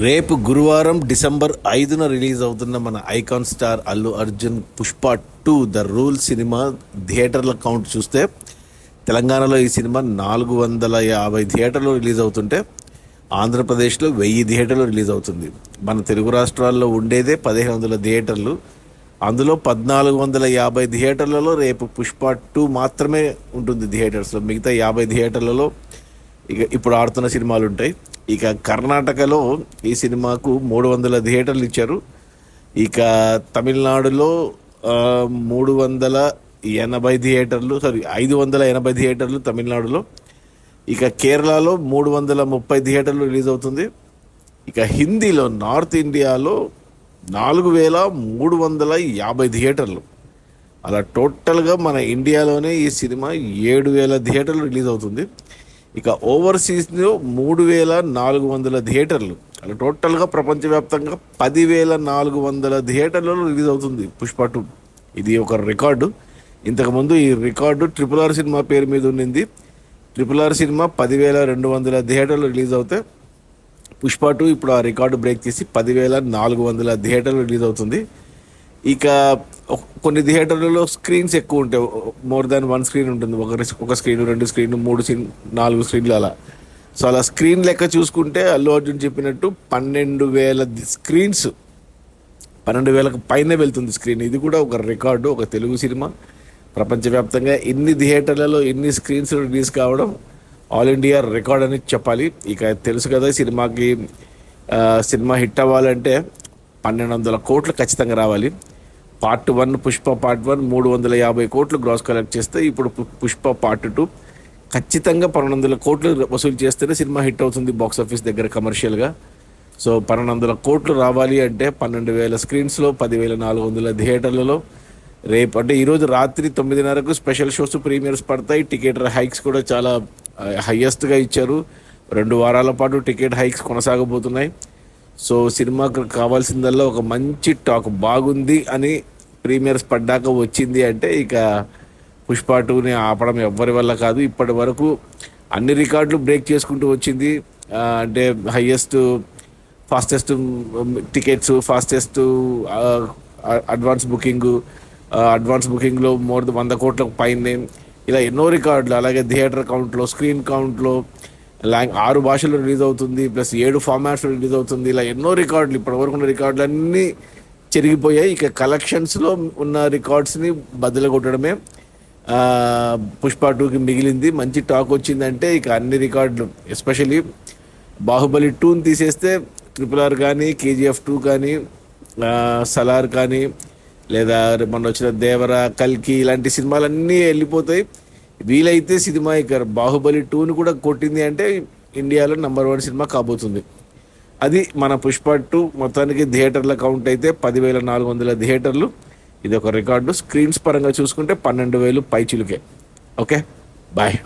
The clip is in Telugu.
రేపు గురువారం డిసెంబర్ 5న రిలీజ్ అవుతున్న మన icon star Allu Arjun Pushpa 2 the rule cinema థియేటర్ల కౌంట్ చూస్తే తెలంగాణలో ఈ సినిమా 450 థియేటర్లు రిలీజ్ అవుతుంటే ఆంధ్రప్రదేశ్లో 1000 థియేటర్లు రిలీజ్ అవుతుంది. మన తెలుగు రాష్ట్రాల్లో ఉండేదే 1500 థియేటర్లు. అందులో 1450 థియేటర్లలో రేపు పుష్ప 2 మాత్రమే ఉంటుంది థియేటర్స్లో. మిగతా 50 థియేటర్లలో ఇప్పుడు ఆడుతున్న సినిమాలు ఉంటాయి. ఇక కర్ణాటకలో ఈ సినిమాకు 300 థియేటర్లు ఇచ్చారు. ఇక తమిళనాడులో 380 థియేటర్లు 580 థియేటర్లు తమిళనాడులో. ఇక కేరళలో 330 థియేటర్లు రిలీజ్ అవుతుంది. ఇక హిందీలో నార్త్ ఇండియాలో 4350 థియేటర్లు. అలా టోటల్గా మన ఇండియాలోనే ఈ సినిమా 7000 థియేటర్లు రిలీజ్ అవుతుంది. ఇక ఓవర్సీస్లో 3400 థియేటర్లు. అలా టోటల్గా ప్రపంచవ్యాప్తంగా 10400 థియేటర్లలో రిలీజ్ అవుతుంది పుష్ప 2. ఇది ఒక రికార్డు. ఇంతకుముందు ఈ రికార్డు RRR సినిమా పేరు మీద ఉండింది. RRR సినిమా 10200 థియేటర్లు రిలీజ్ అవుతాయి. పుష్ప 2 ఇప్పుడు ఆ రికార్డు బ్రేక్ చేసి 10400 థియేటర్లు రిలీజ్ అవుతుంది. ఇక కొన్ని థియేటర్లలో స్క్రీన్స్ ఎక్కువ ఉంటాయి. మోర్ దాన్ 1 స్క్రీన్ ఉంటుంది. ఒక స్క్రీన్, 2 స్క్రీన్లు, 3 స్క్రీన్, 4 స్క్రీన్లు అలా. సో అలా స్క్రీన్ లెక్క చూసుకుంటే అల్లు అర్జున్ చెప్పినట్టు 12,000 స్క్రీన్స్, 12,000కు పైనే వెళ్తుంది స్క్రీన్. ఇది కూడా ఒక రికార్డు. ఒక తెలుగు సినిమా ప్రపంచవ్యాప్తంగా ఇన్ని థియేటర్లలో ఇన్ని స్క్రీన్స్ రిలీజ్ కావడం ఆల్ ఇండియా రికార్డ్ అని చెప్పాలి. ఇక తెలుసు కదా, సినిమా హిట్ అవ్వాలంటే 1200 కోట్లు ఖచ్చితంగా రావాలి. పార్ట్ 1 పుష్ప పార్ట్ 1 350 కోట్లు గ్రాస్ కలెక్ట్ చేస్తే ఇప్పుడు పుష్ప పార్ట్ 2 ఖచ్చితంగా 1200 కోట్లు వసూలు చేస్తేనే సినిమా హిట్ అవుతుంది బాక్స్ ఆఫీస్ దగ్గర కమర్షియల్గా. సో 1200 కోట్లు రావాలి అంటే 12,000 స్క్రీన్స్లో 10,400 థియేటర్లలో రేపు అంటే ఈరోజు రాత్రి 9:30కు స్పెషల్ షోస్ ప్రీమియర్స్ పడతాయి. టికెట్ హైక్స్ కూడా చాలా హయ్యెస్ట్గా ఇచ్చారు. 2 వారాల పాటు టికెట్ హైక్స్ కొనసాగబోతున్నాయి. సో సినిమాకు కావాల్సిందల్లా ఒక మంచి టాక్, బాగుంది అని ప్రీమియర్స్ పడ్డాక వచ్చింది అంటే ఇక పుష్ప 2ని ఆపడం ఎవ్వరి వల్ల కాదు. ఇప్పటి వరకు అన్ని రికార్డులు బ్రేక్ చేసుకుంటూ వచ్చింది. అంటే ఫాస్టెస్ట్ టికెట్స్, ఫాస్టెస్ట్ అడ్వాన్స్ బుకింగ్లో మోర్ 100 కోట్లకు పైనే ఇలా ఎన్నో రికార్డులు. అలాగే థియేటర్ కౌంట్లో, స్క్రీన్ కౌంట్లో 6 భాషల్లో రిలీజ్ అవుతుంది, ప్లస్ 7 ఫార్మాట్స్లో రిలీజ్ అవుతుంది. ఇలా ఎన్నో రికార్డులు, ఇప్పటివరకు ఉన్న రికార్డులు అన్నీ చెరిగిపోయాయి. ఇక కలెక్షన్స్లో ఉన్న రికార్డ్స్ని బద్దలు కొట్టడమే పుష్ప 2కి మిగిలింది. మంచి టాక్ వచ్చిందంటే ఇక అన్ని రికార్డులు, ఎస్పెషలీ బాహుబలి 2ని తీసేస్తే RRR కానీ, KGF 2 కానీ, సలార్ కానీ, లేదా మొన్న వచ్చిన దేవర, కల్కి ఇలాంటి సినిమాలన్నీ వెళ్ళిపోతాయి. వీలైతే సినిమా ఇక బాహుబలి 2ని కూడా కొట్టింది అంటే ఇండియాలో నెంబర్ 1 సినిమా కాబోతుంది. అది మన పుష్ప 2. మొత్తానికి థియేటర్ల కౌంట్ అయితే 10,400 థియేటర్లు. ఇది ఒక రికార్డు. స్క్రీన్స్ పరంగా చూసుకుంటే 12,000 పైచిలుకే. Okay, bye.